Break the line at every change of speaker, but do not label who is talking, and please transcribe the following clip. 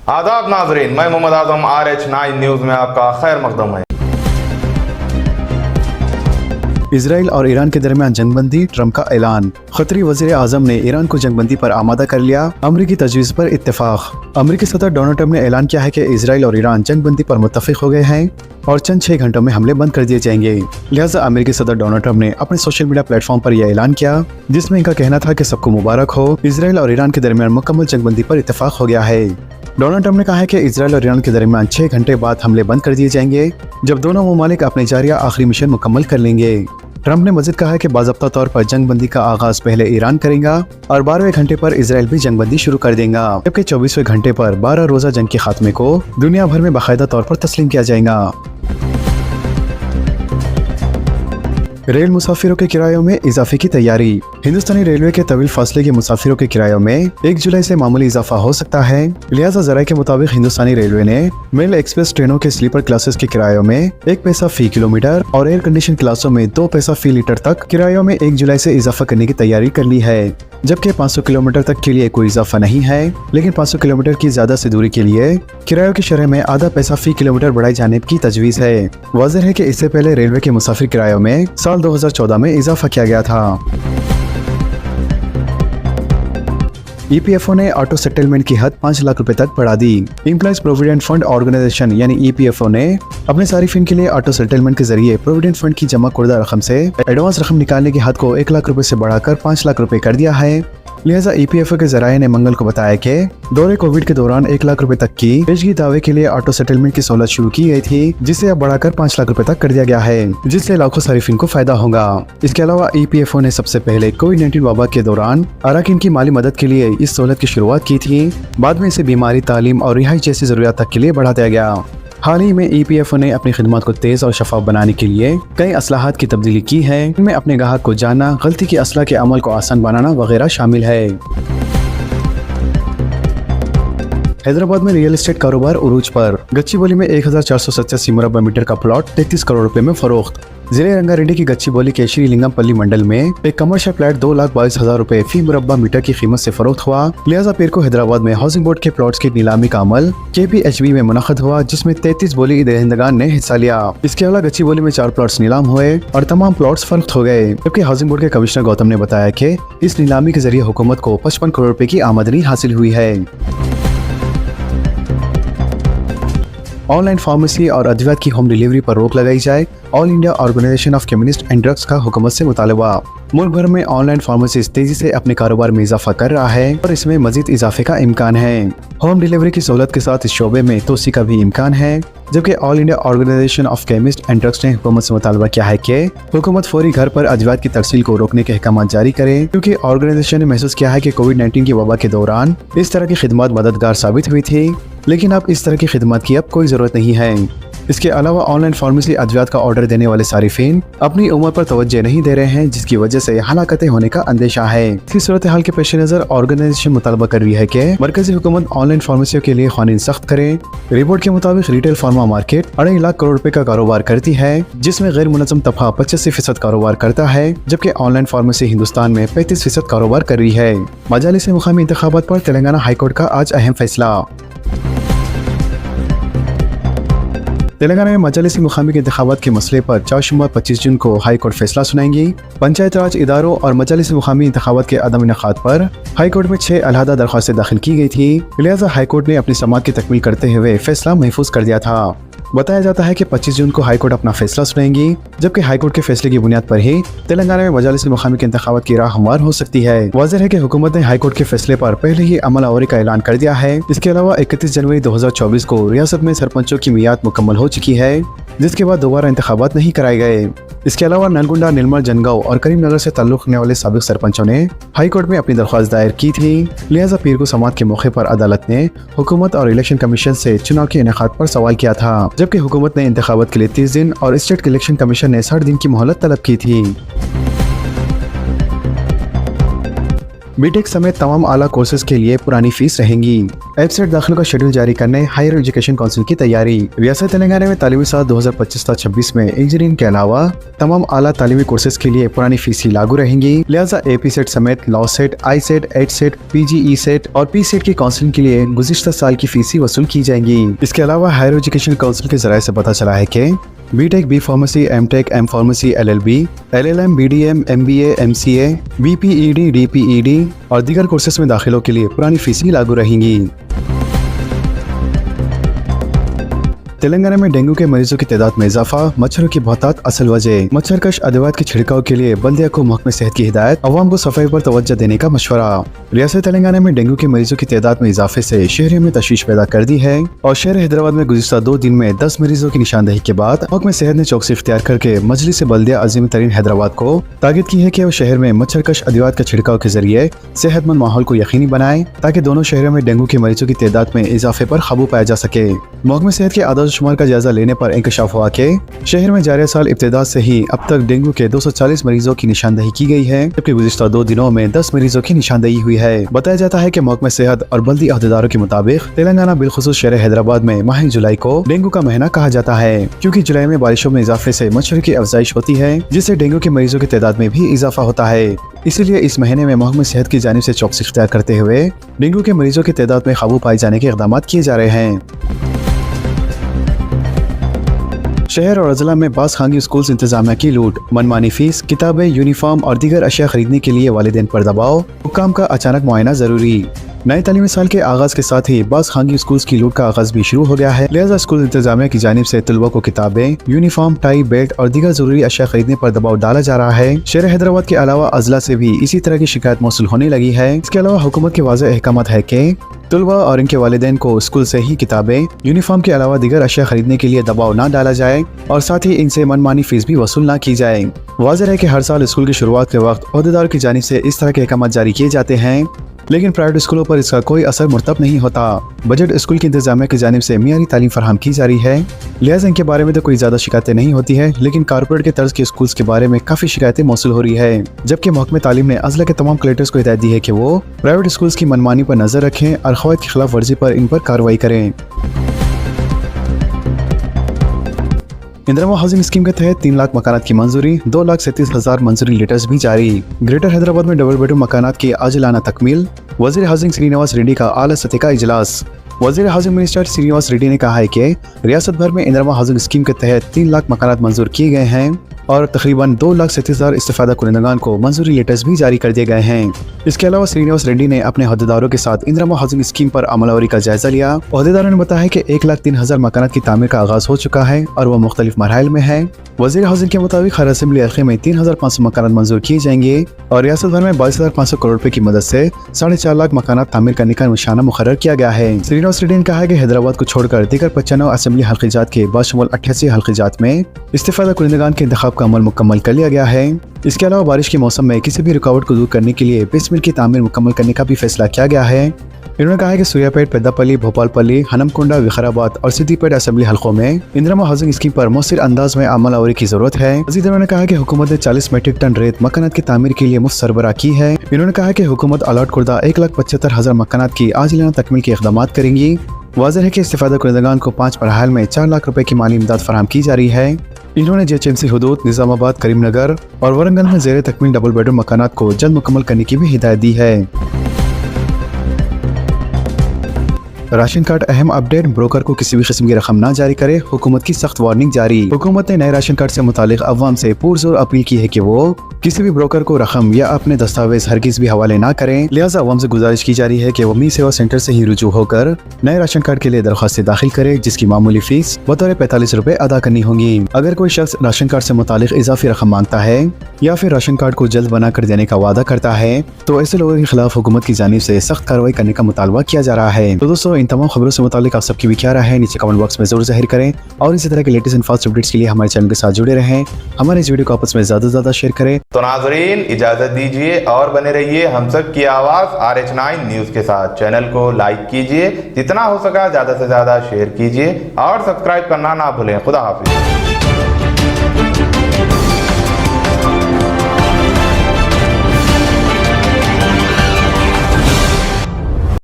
आदाब नाजरीन, मैं मोहम्मद आजम RH9 न्यूज़ में आपका खैर मकदम है।
इसराइल और ईरान के दरमियान जंगबंदी, ट्रंप का ऐलान। खतरी वजीर आजम ने ईरान को जंगबंदी पर आमादा कर लिया। अमरीकी तजवीज़ पर इत्तेफाक। अमरीकी सदर डोनाल्ड ट्रंप ने ऐलान किया है कि इसराइल और ईरान जंगबंदी पर मुत्तफिक हो गए हैं और चंद 6 घंटों में हमले बंद कर दिए जाएंगे। लिहाजा अमरीकी सदर डोनाल्ड ट्रंप ने अपने सोशल मीडिया प्लेटफॉर्म पर यह ऐलान किया, जिसमें इनका कहना था कि सबको मुबारक हो, इसराइल और ईरान के दरमियान मुकम्मल जंगबंदी पर इत्तेफाक हो गया है। डोनाल्ड ट्रंप ने कहा है कि इसराइल और ईरान के दरमियान 6 घंटे बाद हमले बंद कर दिए जाएंगे, जब दोनों ममालिक अपने जारिया आखिरी मिशन मुकम्मल कर लेंगे। ट्रंप ने मज़ीद कहा है कि बाज़ाब्ता तौर पर जंगबंदी का आगाज पहले ईरान करेगा और 12वें घंटे पर इसराइल भी जंगबंदी शुरू कर देगा, जबकि 24वें घंटे पर 12 रोजा जंग के खात्मे को दुनिया भर में बाकायदा तौर पर तस्लीम किया जाएगा। रेल मुसाफिरों के किरायों में इजाफे की तैयारी। हिंदुस्तानी रेलवे के तवील फासले के मुसाफिरों के किरायों में 1 जुलाई से मामूली इजाफा हो सकता है। लिहाजा ज़राए के मुताबिक हिंदुस्तानी रेलवे ने मेल एक्सप्रेस ट्रेनों के स्लीपर क्लासेस के किरायों में 1 पैसा फी किलोमीटर और एयर कंडीशन क्लासों में 2 पैसा फी लीटर तक किरायों में 1 जुलाई से इजाफा करने की तैयारी कर ली है, जबकि 500 किलोमीटर तक के लिए कोई इजाफा नहीं है, लेकिन 500 किलोमीटर की ज्यादा से दूरी के लिए किरायों की शरह में आधा पैसा फी किलोमीटर बढ़ाए जाने की तजवीज़ है। वाज़ेह है कि इससे पहले रेलवे के मुसाफिर किरायों में साल 2014 में इजाफा किया गया था। EPFO ने ऑटो सेटलमेंट की हद 5 लाख रुपए तक बढ़ा दी। एम्प्लॉइज प्रोविडेंट फंड ऑर्गेनाइजेशन यानी EPFO ने अपने सारिफिन के लिए ऑटो सेटलमेंट के जरिए प्रोविडेंट फंड की जमा कुर्दा रकम से एडवांस रकम निकालने की हद को 1 लाख रुपए से बढ़ाकर 5 लाख रुपए कर दिया है। लिहाजा EPFO के जराये ने मंगल को बताया कि दौरे कोविड के दौरान 1 लाख रुपए तक की पेशगी दावे के लिए ऑटो सेटलमेंट की सहूलत शुरू की गई थी, जिसे अब बढ़ाकर 5 लाख रुपए तक कर दिया गया है, जिससे लाखों सारिफिन को फायदा होगा। इसके अलावा EPFO ने सबसे पहले कोविड-19 वबा के दौरान अराकीन की माली मदद के लिए इस सहूलत की शुरुआत की थी। बाद में इसे बीमारी, तालीम और रिहाइश जैसी जरूरियात तक के लिए बढ़ा दिया गया। हाल ही में EPFO ने अपनी खिदमत को तेज और शफाफ बनाने के लिए कई असलाहत की तब्दीली की है, इनमें अपने ग्राहक को जानना, गलती की असलाह के अमल को आसान बनाना वगैरह शामिल है। हैदराबाद में रियल एस्टेट कारोबार उरूज पर। गच्चीबोली में 1487 मुरब्बा मीटर का प्लॉट 33 करोड़ रुपए में फरोख्त। जिले रंगारेड्डी की गच्चीबोली के श्रीलिंगमपल्ली मंडल में एक कमर्शियल फ्लैट 2,22,000 रुपए फी मुरब्बा मीटर की कीमत से फरोख्त हुआ। लिहाजा पीर को हैदराबाद में हाउसिंग बोर्ड के प्लॉट्स की नीलामी का अमल KPHB में मुनक़द हुआ, जिसमें 33 बोली दहिंदगान ने हिस्सा लिया। इसके अलावा गच्चीबोली में 4 प्लॉट्स नीलाम हुए और तमाम प्लॉट्स फरोख्त हो गए, जबकि हाउसिंग बोर्ड के कमिश्नर गौतम ने बताया कि इस नीलामी के जरिए हुकूमत को 55 करोड़ रुपए की आमदनी हासिल हुई है। ऑनलाइन फार्मेसी और अद्वियात की होम डिलीवरी पर रोक लगाई जाए। All India organisation of chemist and drugs का हुकूमत से मुतालबा। मुल्क भर में ऑनलाइन फार्मेसी तेजी से अपने कारोबार में इजाफा कर रहा है और इसमें मजीद इजाफे का इम्कान है। होम डिलीवरी की सहूलत के साथ इस शोबे में तोसी का भी इम्कान है, जबकि all India organisation of chemist and drugs ने हुकूमत से मुतालबा किया है कि हुकूमत फौरी घर पर अद्वियात की तरसील को रोकने के अहकाम जारी करे, क्योंकि ऑर्गेनाइजेशन ने महसूस किया है कि कोविड-19 की वबा के दौरान इस तरह की खिदमत मददगार साबित हुई थी, लेकिन अब इस तरह की खिदमत की अब कोई जरूरत नहीं है। इसके अलावा ऑनलाइन फार्मेसी अद्वियात का ऑर्डर देने वाले सारिफिन अपनी उम्र पर तवज्जो नहीं दे रहे हैं, जिसकी वजह से हलाकतें होने का अंदेशा है। इसी सूरत हाल के पेश नजर ऑर्गेनाइजेशन मुतालबा कर रही है कि मरकजी हुकूमत ऑनलाइन फार्मेसियों के लिए कानून सख्त करे। रिपोर्ट के मुताबिक retail pharma market 2.5 lakh crore रुपए का कारोबार करती है, जिसमें गैर मुनज़्ज़म तबका 85% कारोबार करता है, जबकि ऑनलाइन फार्मेसी हिंदुस्तान में 35% कारोबार कर रही है। मजालिस मुकामी इंतखाबात पर तेलंगाना हाईकोर्ट का आज अहम फैसला। तेलंगाना में मजालिसी मुकामी के इंतखाबात के मसले पर 4 शुमार 25 जून को हाई कोर्ट फैसला सुनाएंगी। पंचायत राज इदारों और मजालिसी मुकामी इंतखाबात के अदम इनेकाद पर हाई कोर्ट में 6 अलहदा दरख्वास्तें दाखिल की गई थी। लिहाजा हाई कोर्ट ने अपनी समाअत की तकमील करते हुए फैसला महफूज कर दिया था। बताया जाता है कि 25 जून को हाईकोर्ट अपना फैसला सुनाएंगी, जबकि हाईकोर्ट के फैसले की बुनियाद पर ही तेलंगाना में मजालिस मुकामी के इंतखाबात की राह हमवार हो सकती है। वाज़ेह है कि हुकूमत ने हाईकोर्ट के फैसले पर पहले ही अमल आवरी का ऐलान कर दिया है। इसके अलावा 31 जनवरी 2024 को रियासत में सरपंचों की मियाद मुकम्मल हो चुकी है, जिसके बाद दोबारा इंतखाबात नहीं कराए गए। इसके अलावा नलगुंडा, निर्मल, जनगांव और करीमनगर से ताल्लुक़ रखने वाले साबिक सरपंचों ने हाई कोर्ट में अपनी दरख्वास्त दायर की थी। लिहाजा पीर को समाअत के मौके पर अदालत ने हुकूमत और इलेक्शन कमीशन से चुनाव के इनेकाद पर सवाल किया था, जबकि हुकूमत ने इंतखाबात के लिए 30 दिन और स्टेट इलेक्शन कमीशन ने 60 दिन की मोहलत तलब की थी। बीटेक समेत तमाम आला कोर्सेज के लिए पुरानी फीस रहेंगी। वेबसाइट दाखिलों का शेड्यूल जारी करने हायर एजुकेशन काउंसिल की तैयारी। रियासत तेलंगाना में तालीमी साल 2025-26 में इंजीनियरिंग के अलावा तमाम आला तालीमी कोर्सेज के लिए पुरानी फीस ही लागू रहेंगी। लिहाजा AP सेट समेत law set, I set, ed set, PGE set और P सेट की काउंसिलिंग के लिए गुज़िश्ता साल की फीस ही वसूल की जाएंगी। इसके अलावा हायर एजुकेशन काउंसिल के जराये से पता चला है कि B Tech, B pharmacy, M.Tech, M pharmacy, LLB, LLM, BDM, MBA, MCA, BPED, DPED और दीगर कोर्सेज में दाखिलों के लिए पुरानी फीस ही लागू रहेंगी। तेलंगाना में डेंगू के मरीजों की तादाद में इजाफा, मच्छरों की बहुतात असल वजह। मच्छरकश अदवात के छिड़काव के लिए बल्दिया को महकमे सेहत की हिदायत, अवाम को सफाई पर तवज्जो देने का मशवरा। रियासत तेलंगाना में डेंगू के मरीजों की तादाद में इजाफे से शहरियों में तशवीश पैदा कर दी है और शहर हैदराबाद में गुज़िश्ता 2 दिन में 10 मरीजों की निशानदही के बाद महकमे सेहत ने चौकसी इख्तियार करके मजलिस बल्दिया अजीम तरीन हैदराबाद को ताकीद की है कि वो शहर में मच्छरकश अदवात का छिड़काव के जरिए सेहतमंद माहौल को यकीनी बनाए ताकि दोनों शहरों में डेंगू के मरीजों की तादाद में इजाफे पर काबू पाया जा सके। महकमे सेहत के आदाद शुमार का जायजा लेने पर इंकशाफ हुआ कि शहर में जारी साल इब्तिदा से ही अब तक डेंगू के 240 मरीजों की निशानदही की गई है, जबकि गुज़िश्ता 2 दिनों में 10 मरीजों की निशानदही हुई है। बताया जाता है कि महकमे सेहत और बल्दी अहदेदारों के मुताबिक तेलंगाना बिलखुसूस शहर हैदराबाद में माह जुलाई को डेंगू का महीना कहा जाता है, क्योंकि जुलाई में बारिशों में इजाफे से मच्छर की अफजाइश होती है, जिससे डेंगू के मरीजों की तादाद में भी इजाफा होता है। इसीलिए इस महीने में महकमे सेहत की जानिब से चौकसी इख्तियार करते हुए डेंगू के मरीजों की तादाद में काबू पाए जाने के इक़दाम किए जा रहे हैं। शहर और अजला में बास खानगी स्कूल इंतजामिया की लूट, मनमानी फीस, किताबें, यूनिफॉर्म और दीगर अशिया खरीदने के लिए वालिदैन पर दबाव, हुक्काम का अचानक मुआयना जरूरी। नए तालीमी साल के आगाज के साथ ही बास खानगी स्कूल की लूट का आगाज भी शुरू हो गया है। लिहाजा स्कूल इंतजामिया की जानिब से तलबा को किताबें, यूनिफॉर्म, टाई, बेल्ट और दीगर जरूरी अशिया खरीदने पर दबाव डाला जा रहा है। शहर हैदराबाद के अलावा अजला से भी इसी तरह की शिकायत मौसूल होने लगी है। इसके अलावा हुकूमत के वाज़ेह अहकामात है कि तलबा और इनके वालिदैन को स्कूल से ही किताबें, यूनिफॉर्म के अलावा दीगर अशिया खरीदने के लिए दबाव न डाला जाए और साथ ही इनसे मनमानी फीस भी वसूल न की जाए। वाज़ेह है कि हर साल स्कूल की शुरुआत के वक्त अहदेदारों की जानिब से इस तरह के अहकामात जारी किए जाते हैं, लेकिन प्राइवेट स्कूलों पर इसका कोई असर मुरतब नहीं होता। बजट स्कूल की इंतजामिया की जानिब से मियारी तालीम फराहम की जा रही है, लिहाजा इनके बारे में तो कोई ज़्यादा शिकायतें नहीं होती है, लेकिन कारपोरेट के तर्ज के स्कूल्स के बारे में काफ़ी शिकायतें मौसूल हो रही है। जबकि महकमे तालीम ने अजला के तमाम कलेक्टर्स को हिदायत दी है कि वो प्राइवेट स्कूल्स की मनमानी पर नजर रखें और क़वाइद की खिलाफ वर्जी पर इन पर कार्रवाई करें। इंदिरा हाउसिंग स्कीम के तहत 3 लाख मकानात की मंजूरी, 2,37,000 मंजूरी लेटर्स भी जारी। ग्रेटर हैदराबाद में डबल बेडरूम मकानात की आजिलाना तकमील। वज़ीर हाउसिंग श्रीनिवास रेड्डी का आला सतह का इजलास। वज़ीर हाउसिंग मिनिस्टर श्रीनिवास रेड्डी ने कहा है कि रियासत भर में इंदिरा हाउसिंग स्कीम के तहत 3 लाख मकानात मंजूर किए गए हैं और तकरीबन 2,37,000 इस्तिफादा कुनंदगान को मंजूरी लेटर्स भी जारी कर दिए गए हैं। इसके अलावा श्रीनिवास रेड्डी ने अपने अहदेदारों के साथ इंदिरा हाउसिंग स्कीम पर अमलावरी का जायजा लिया। अहदेदारों ने बताया कि 1,03,000 मकानात की तामीर का आगाज हो चुका है और वह मुख्तलिफ मरहल में है। वज़ीर हाउसिंग के मुताबिक हर असेंबली हल्के में 3,500 मकानात मंजूर किए जाएंगे और रियासत भर में 22,500 करोड़ रुपए की मदद से 4.5 लाख मकानात तामीर करने का निशाना मुकर्रर किया गया है। श्रीनिवास रेड्डी ने कहा कि हैदराबाद को छोड़कर दीगर 95 असेंबली हल्क़ीजात के बाशमूल 88 हल्क़ीजात में इस्तिफादा कुनंदगान के इंतखाब का अमल मुकम्मल कर लिया गया है। इसके अलावा बारिश के मौसम में किसी भी रुकावट को दूर करने के लिए 20 मिल की तामीर मुकम्मल करने का भी फैसला किया गया है। इन्होंने कहा कि सूर्यापेट, पेद्दापल्ली, भोपालपल्ली, हनमकुंडा, विकाराबाद और सिद्दीपेट असेंबली हल्कों में इंदिरा हाउसिंग स्कीम पर मौसर अंदाज में अमलावरी की जरूरत है। मज़ीद उन्होंने कहा कि हुकूमत ने 40 मीट्रिक टन रेत मकानात की तामीर के लिए मुफ्त सरबराह की है। इन्होंने कहा कि हुकूमत अलॉट करदा 1,75,000 मकानात की आजिलाना तकमील के इक़दाम करेंगी। वाज़ेह है कि इस्तिफादा कुनंदगान को 5 मरहल में 4 लाख रुपए की माली इमदाद फराहम की जा रही है। इन्होंने JHMC हुदूद, निज़ामाबाद, करीमनगर और वरंगल में ज़ेर तकमील डबल बेडरूम मकानात को जल्द मुकम्मल करने की भी हिदायत दी है। राशन कार्ड अहम अपडेट, ब्रोकर को किसी भी किस्म की रकम न जारी करे, हुकूमत की सख्त वार्निंग जारी। हुकूमत ने नए राशन कार्ड से मुतालिक अवाम से पुरजोर अपील की है कि वो किसी भी ब्रोकर को रकम या अपने दस्तावेज हरगिज भी हवाले ना करें। लिहाजा अवाम से गुजारिश की जा रही है कि वो मी सेवा सेंटर से ही रुजू होकर नए राशन कार्ड के लिए दरख्वास्त दाखिल करे, जिसकी मामूली फीस बतौर 45 रुपए अदा करनी होगी। अगर कोई शख्स राशन कार्ड से मुतालिक इजाफी रकम मांगता है या फिर राशन कार्ड को जल्द बना कर देने का वादा करता है तो ऐसे लोगों के खिलाफ हुकूमत की जानिब से सख्त कार्रवाई करने का मुतालबा किया जा रहा है। तो दोस्तों, इन तमाम खबरों से मुतालिक आप सबकी भी क्या राय है नीचे कमेंट बॉक्स में जरूर जाहिर करें और इसी तरह के लेटेस्ट एंड फास्ट अपडेट्स के लिए हमारे चैनल के साथ जुड़े रहें। हमारे इस वीडियो को आपस में ज्यादा से ज्यादा शेयर करें।
तो नाजरीन, इजाजत दीजिए और बने रहिए हम सब की आवाज RH9 न्यूज के साथ। चैनल को लाइक कीजिए, जितना हो सका ज्यादा से ज्यादा शेयर कीजिए और सब्सक्राइब करना ना भूलें। खुदा हाफिज।